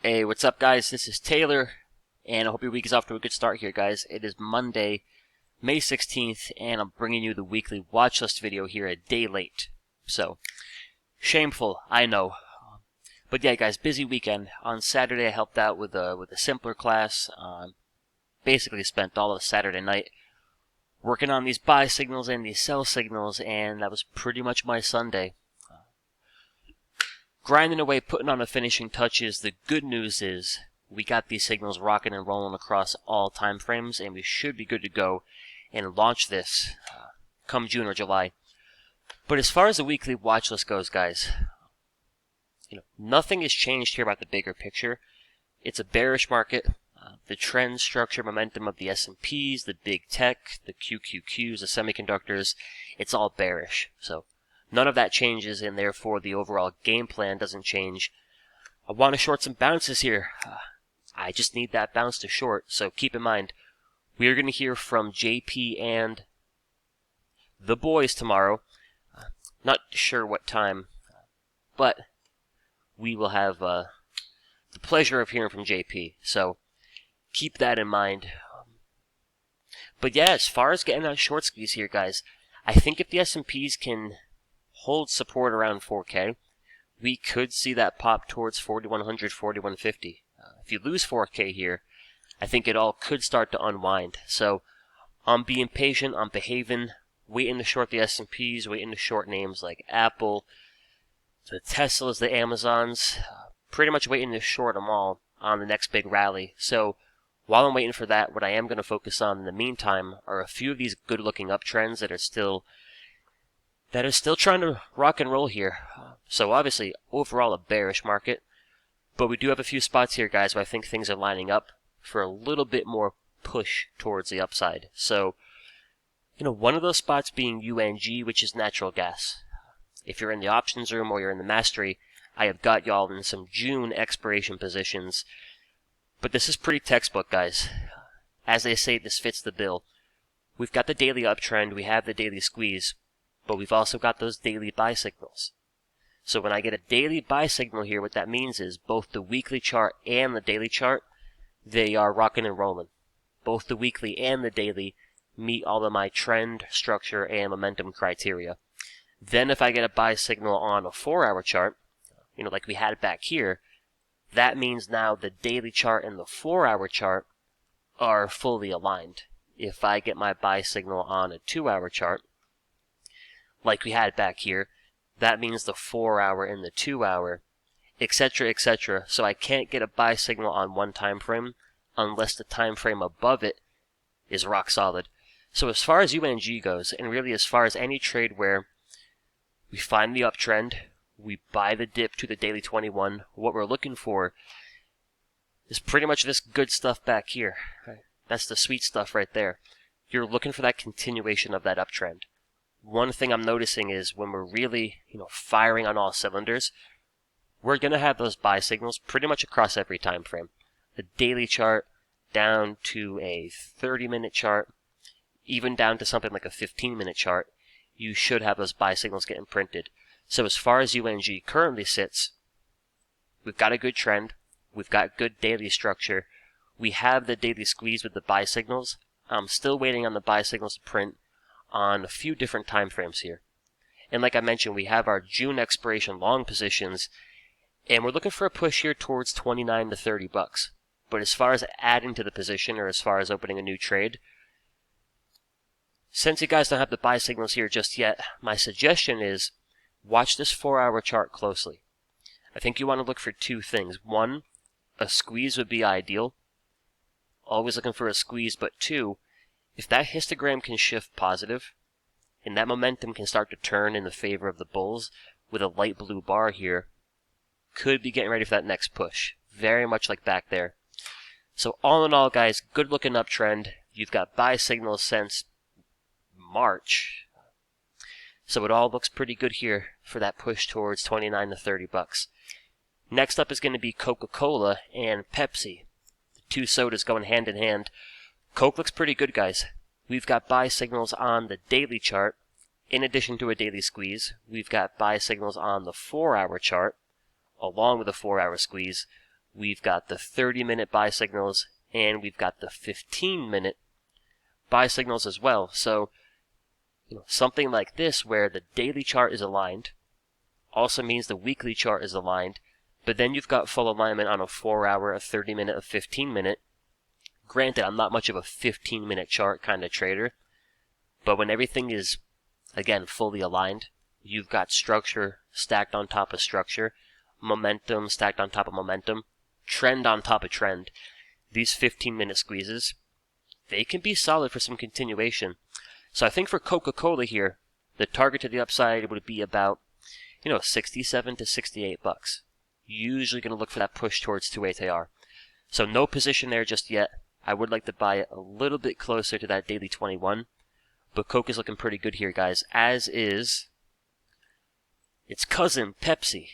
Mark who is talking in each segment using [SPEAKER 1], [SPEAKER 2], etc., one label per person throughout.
[SPEAKER 1] Hey, what's up, guys? This is Taylor, and I hope your week is off to a good start here, guys. It is Monday, May 16th, and I'm bringing you the weekly watch list video here a day late. So, shameful, I know. But yeah, guys, busy weekend. On Saturday, I helped out with a simpler class. Basically spent all of Saturday night working on these buy signals and these sell signals, and that was pretty much my Sunday. Grinding away, putting on the finishing touches. The good news is we got these signals rocking and rolling across all time frames, and we should be good to go and launch this come June or July. But as far as the weekly watch list goes, guys, nothing has changed here about the bigger picture. It's a bearish market. The trend, structure, momentum of the S&Ps, the big tech, the QQQs, the semiconductors, it's all bearish. So none of that changes, and therefore the overall game plan doesn't change. I want to short some bounces here. I just need that bounce to short, so keep in mind, we are going to hear from JP and the boys tomorrow. Not sure what time, but we will have the pleasure of hearing from JP, so keep that in mind. But yeah, as far as getting on short squeeze here, guys, I think if the S&Ps can hold support around 4K, we could see that pop towards 4100, 4150. If you lose 4K here, I think it all could start to unwind. So I'm being patient, I'm behaving, waiting to short the S&Ps, waiting to short names like Apple, the Teslas, the Amazons, pretty much waiting to short them all on the next big rally. So while I'm waiting for that, what I am going to focus on in the meantime are a few of these good-looking uptrends that are still trying to rock and roll here. So obviously, overall a bearish market, but we do have a few spots here, guys, where I think things are lining up for a little bit more push towards the upside. So, one of those spots being UNG, which is natural gas. If you're in the options room or you're in the mastery, I have got y'all in some June expiration positions. But this is pretty textbook, guys. As they say, this fits the bill. We've got the daily uptrend, we have the daily squeeze, but we've also got those daily buy signals. So when I get a daily buy signal here, what that means is both the weekly chart and the daily chart, they are rocking and rolling. Both the weekly and the daily meet all of my trend, structure, and momentum criteria. Then if I get a buy signal on a 4-hour chart, like we had back here, that means now the daily chart and the 4-hour chart are fully aligned. If I get my buy signal on a 2-hour chart, like we had back here, that means the 4-hour and the 2-hour, etc., etc. So I can't get a buy signal on one time frame unless the time frame above it is rock solid. So as far as UNG goes, and really as far as any trade where we find the uptrend, we buy the dip to the daily 21, what we're looking for is pretty much this good stuff back here. That's the sweet stuff right there. You're looking for that continuation of that uptrend. One thing I'm noticing is when we're really, firing on all cylinders, we're going to have those buy signals pretty much across every time frame. The daily chart down to a 30-minute chart, even down to something like a 15-minute chart, you should have those buy signals getting printed. So as far as UNG currently sits, we've got a good trend, we've got good daily structure, we have the daily squeeze with the buy signals. I'm still waiting on the buy signals to print on a few different time frames here. And like I mentioned, we have our June expiration long positions, and we're looking for a push here towards 29 to 30 bucks. But as far as adding to the position or as far as opening a new trade, since you guys don't have the buy signals here just yet, my suggestion is watch this 4-hour chart closely. I think you want to look for two things. One, a squeeze would be ideal. Always looking for a squeeze, but two, if that histogram can shift positive, and that momentum can start to turn in the favor of the bulls with a light blue bar here, could be getting ready for that next push. Very much like back there. So all in all, guys, good looking uptrend. You've got buy signals since March. So it all looks pretty good here for that push towards 29 to 30 bucks. Next up is going to be Coca-Cola and Pepsi. The two sodas going hand in hand. Coke looks pretty good, guys. We've got buy signals on the daily chart. In addition to a daily squeeze, we've got buy signals on the 4-hour chart, along with a 4-hour squeeze. we've got the 30-minute buy signals, and we've got the 15-minute buy signals as well. So, something like this where the daily chart is aligned also means the weekly chart is aligned, but then you've got full alignment on a 4-hour, a 30-minute, a 15-minute. Granted, I'm not much of a 15-minute chart kind of trader, but when everything is, again, fully aligned, you've got structure stacked on top of structure, momentum stacked on top of momentum, trend on top of trend. These 15-minute squeezes, they can be solid for some continuation. So I think for Coca-Cola here, the target to the upside would be about, $67 to $68. Usually going to look for that push towards 2 AR. So no position there just yet. I would like to buy it a little bit closer to that daily 21. But Coke is looking pretty good here, guys, as is its cousin, Pepsi.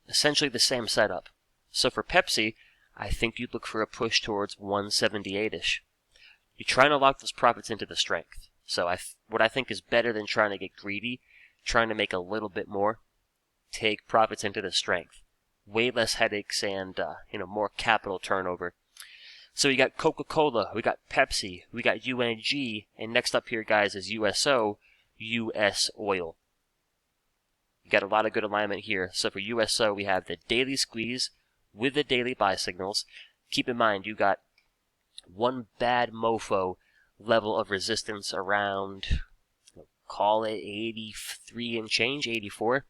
[SPEAKER 1] Essentially the same setup. So for Pepsi, I think you'd look for a push towards 178-ish. You're trying to lock those profits into the strength. So what I think is better than trying to get greedy, trying to make a little bit more, take profits into the strength. Way less headaches and, more capital turnover. So you got Coca-Cola, we got Pepsi, we got UNG, and next up here, guys, is USO, US Oil. You got a lot of good alignment here. So for USO, we have the daily squeeze with the daily buy signals. Keep in mind, you got one bad mofo level of resistance around, call it 83 and change, 84.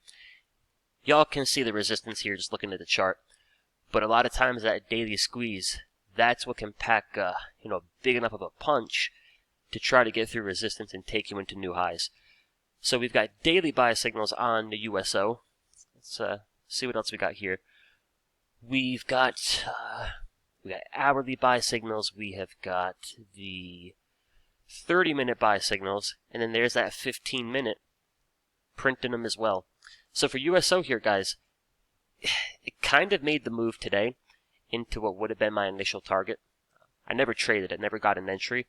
[SPEAKER 1] Y'all can see the resistance here just looking at the chart. But a lot of times that daily squeeze, that's what can pack, big enough of a punch to try to get through resistance and take you into new highs. So we've got daily buy signals on the USO. Let's see what else we got here. We've got hourly buy signals. We have got the 30-minute buy signals, and then there's that 15-minute printing them as well. So for USO here, guys, it kind of made the move today into what would have been my initial target. I never traded it, never got an entry.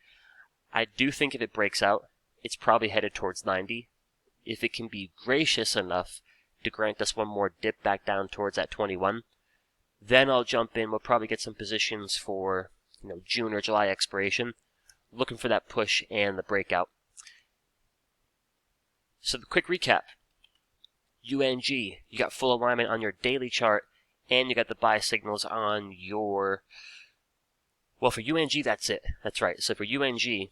[SPEAKER 1] I do think if it breaks out, it's probably headed towards 90. If it can be gracious enough to grant us one more dip back down towards that 21, then I'll jump in. We'll probably get some positions for June or July expiration, looking for that push and the breakout. So the quick recap. UNG, you got full alignment on your daily chart, and you got the buy signals on your... Well, for UNG, that's it. That's right. So for UNG,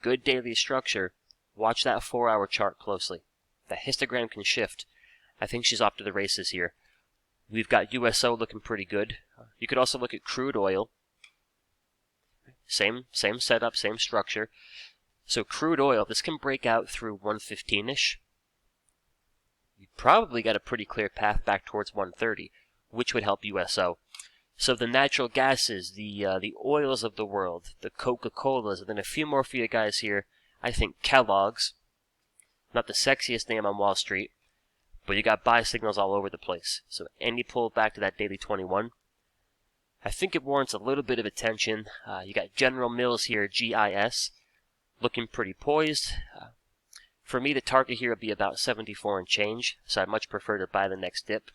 [SPEAKER 1] good daily structure. Watch that 4-hour chart closely. The histogram can shift. I think she's off to the races here. We've got USO looking pretty good. You could also look at crude oil. Same setup, same structure. So crude oil, this can break out through 115-ish. You probably got a pretty clear path back towards 130, which would help USO. So the natural gases, the oils of the world, the Coca-Colas, and then a few more for you guys here. I think Kellogg's, not the sexiest name on Wall Street, but you got buy signals all over the place. So any pull back to that daily 21, I think it warrants a little bit of attention. You got General Mills here, GIS, looking pretty poised. For me, the target here would be about 74 and change, so I'd much prefer to buy the next dip.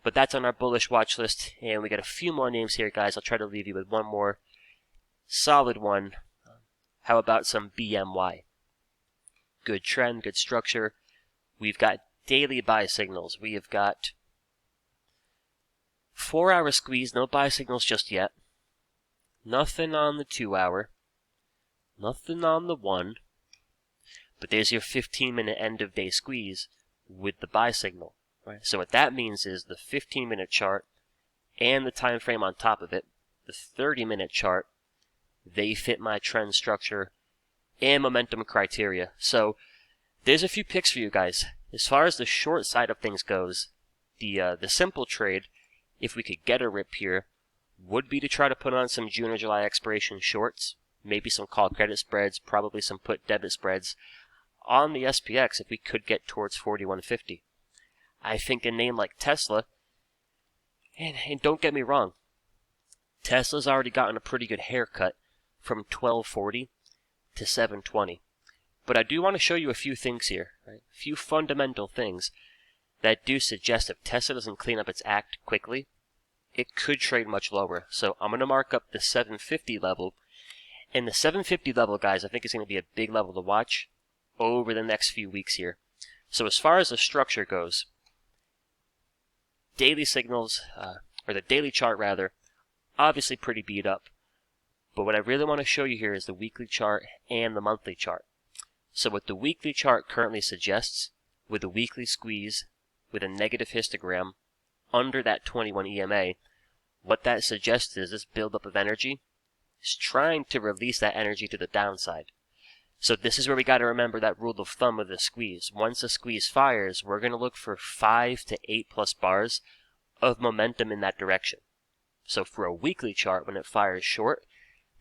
[SPEAKER 1] But that's on our bullish watch list, and we got a few more names here, guys. I'll try to leave you with one more solid one. How about some BMY? Good trend, good structure. We've got daily buy signals. We have got 4-hour squeeze, no buy signals just yet. Nothing on the 2-hour. Nothing on the 1. But there's your 15-minute end-of-day squeeze with the buy signal. Right? So what that means is the 15-minute chart and the time frame on top of it, the 30-minute chart, they fit my trend structure and momentum criteria. So there's a few picks for you guys. As far as the short side of things goes, the simple trade, if we could get a rip here, would be to try to put on some June or July expiration shorts, maybe some call credit spreads, probably some put debit spreads on the SPX if we could get towards 41.50. I think a name like Tesla, and don't get me wrong, Tesla's already gotten a pretty good haircut from 1240 to 720. But I do want to show you a few things here, right? A few fundamental things that do suggest if Tesla doesn't clean up its act quickly, it could trade much lower. So I'm going to mark up the 750 level. And the 750 level, guys, I think is going to be a big level to watch over the next few weeks here. So as far as the structure goes, daily signals, or the daily chart rather, obviously pretty beat up. But what I really want to show you here is the weekly chart and the monthly chart. So what the weekly chart currently suggests, with a weekly squeeze, with a negative histogram, under that 21 EMA, what that suggests is this buildup of energy is trying to release that energy to the downside. So this is where we got to remember that rule of thumb of the squeeze. Once a squeeze fires, we're going to look for 5 to 8 plus bars of momentum in that direction. So for a weekly chart, when it fires short,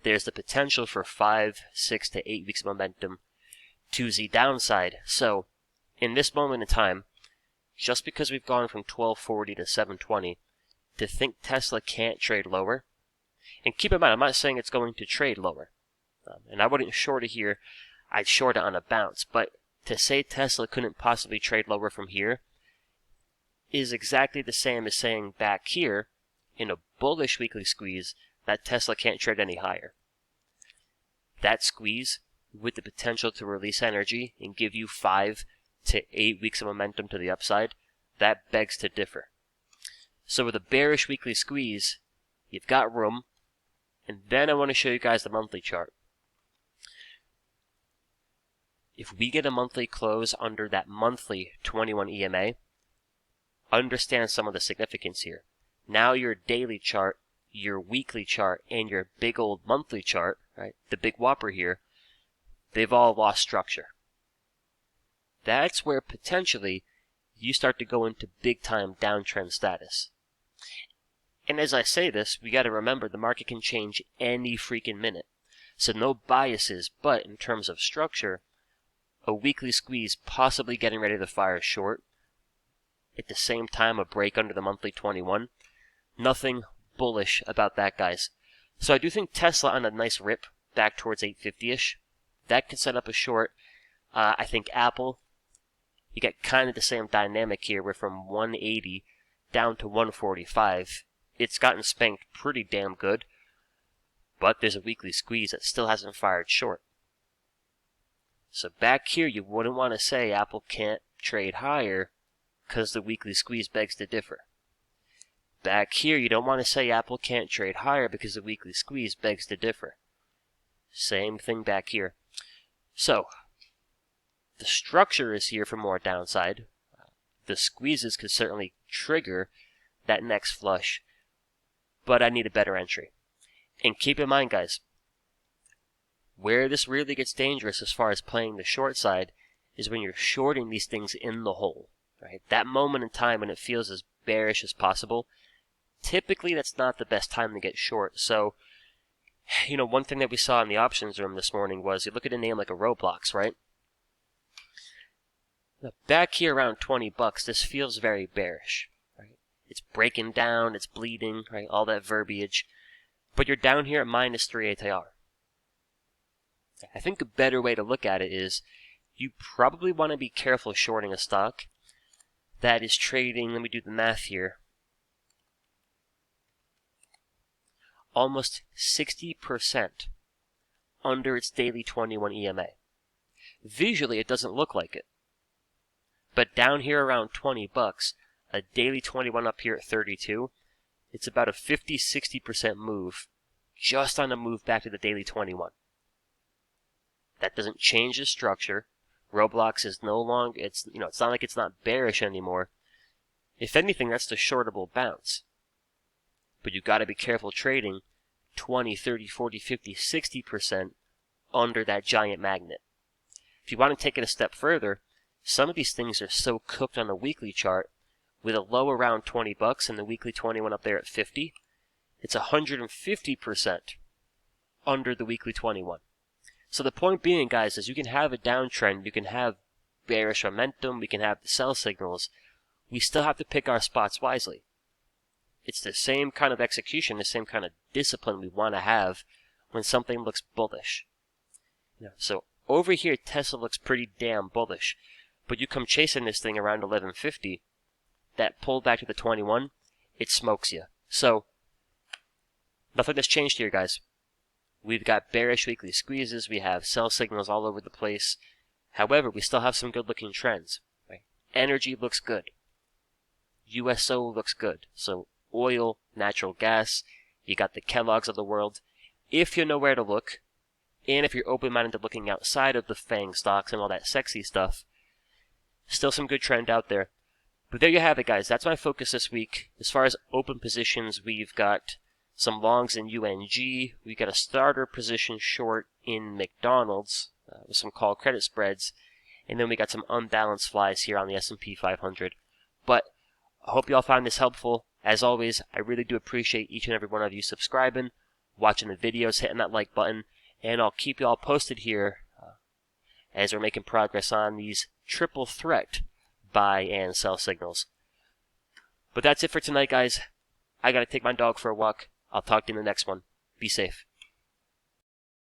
[SPEAKER 1] there's the potential for 5, 6 to 8 weeks of momentum to the downside. So in this moment in time, just because we've gone from 1240 to 720, to think Tesla can't trade lower, and keep in mind, I'm not saying it's going to trade lower, and I wouldn't short it here, I'd short it on a bounce, but to say Tesla couldn't possibly trade lower from here is exactly the same as saying back here, in a bullish weekly squeeze, that Tesla can't trade any higher. That squeeze, with the potential to release energy and give you 5 to 8 weeks of momentum to the upside, that begs to differ. So with a bearish weekly squeeze, you've got room, and then I want to show you guys the monthly chart. If we get a monthly close under that monthly 21 EMA, understand some of the significance here. Now your daily chart, your weekly chart, and your big old monthly chart, right, the big whopper here, they've all lost structure. That's where potentially you start to go into big time downtrend status. And as I say this, we got to remember the market can change any freaking minute. So no biases, but in terms of structure, a weekly squeeze possibly getting ready to fire short. At the same time, a break under the monthly 21. Nothing bullish about that, guys. So I do think Tesla on a nice rip back towards 850-ish. That could set up a short. I think Apple, you get kind of the same dynamic here. We're from 180 down to 145. It's gotten spanked pretty damn good. But there's a weekly squeeze that still hasn't fired short. So back here, you wouldn't want to say Apple can't trade higher because the weekly squeeze begs to differ. Back here, you don't want to say Apple can't trade higher because the weekly squeeze begs to differ. Same thing back here. So, the structure is here for more downside. The squeezes could certainly trigger that next flush, but I need a better entry. And keep in mind, guys, where this really gets dangerous as far as playing the short side is when you're shorting these things in the hole. Right? That moment in time when it feels as bearish as possible, typically that's not the best time to get short. So, you know, one thing that we saw in the options room this morning was, you look at a name like a Roblox, right? Now, back here around 20 bucks, this feels very bearish. Right? It's breaking down, it's bleeding, right? All that verbiage. But you're down here at minus 3 ATR. I think a better way to look at it is, you probably want to be careful shorting a stock that is trading, let me do the math here, almost 60% under its daily 21 EMA. Visually, it doesn't look like it. But down here around 20 bucks, a daily 21 up here at 32, it's about a 50-60% move just on a move back to the daily 21. That doesn't change the structure. Roblox is no longer, it's not like it's not bearish anymore. If anything, that's the shortable bounce. But you've got to be careful trading 20, 30, 40, 50, 60% under that giant magnet. If you want to take it a step further, some of these things are so cooked on a weekly chart, with a low around 20 bucks and the weekly 21 up there at 50, it's 150% under the weekly 21. So the point being, guys, is you can have a downtrend, you can have bearish momentum, we can have the sell signals. We still have to pick our spots wisely. It's the same kind of execution, the same kind of discipline we want to have when something looks bullish. So over here, Tesla looks pretty damn bullish. But you come chasing this thing around 1150, that pull back to the 21, it smokes you. So, nothing has changed here, guys. We've got bearish weekly squeezes. We have sell signals all over the place. However, we still have some good-looking trends. Right? Energy looks good. USO looks good. So, oil, natural gas, you got the Kellogg's of the world. If you know where to look, and if you're open-minded to looking outside of the FANG stocks and all that sexy stuff, still some good trend out there. But there you have it, guys. That's my focus this week. As far as open positions, we've got some longs in UNG. We've got a starter position short in McDonald's with some call credit spreads. And then we got some unbalanced flies here on the S&P 500. But I hope you all found this helpful. As always, I really do appreciate each and every one of you subscribing, watching the videos, hitting that like button. And I'll keep you all posted here as we're making progress on these triple threat buy and sell signals. But that's it for tonight, guys. I gotta take my dog for a walk. I'll talk to you in the next one. Be safe.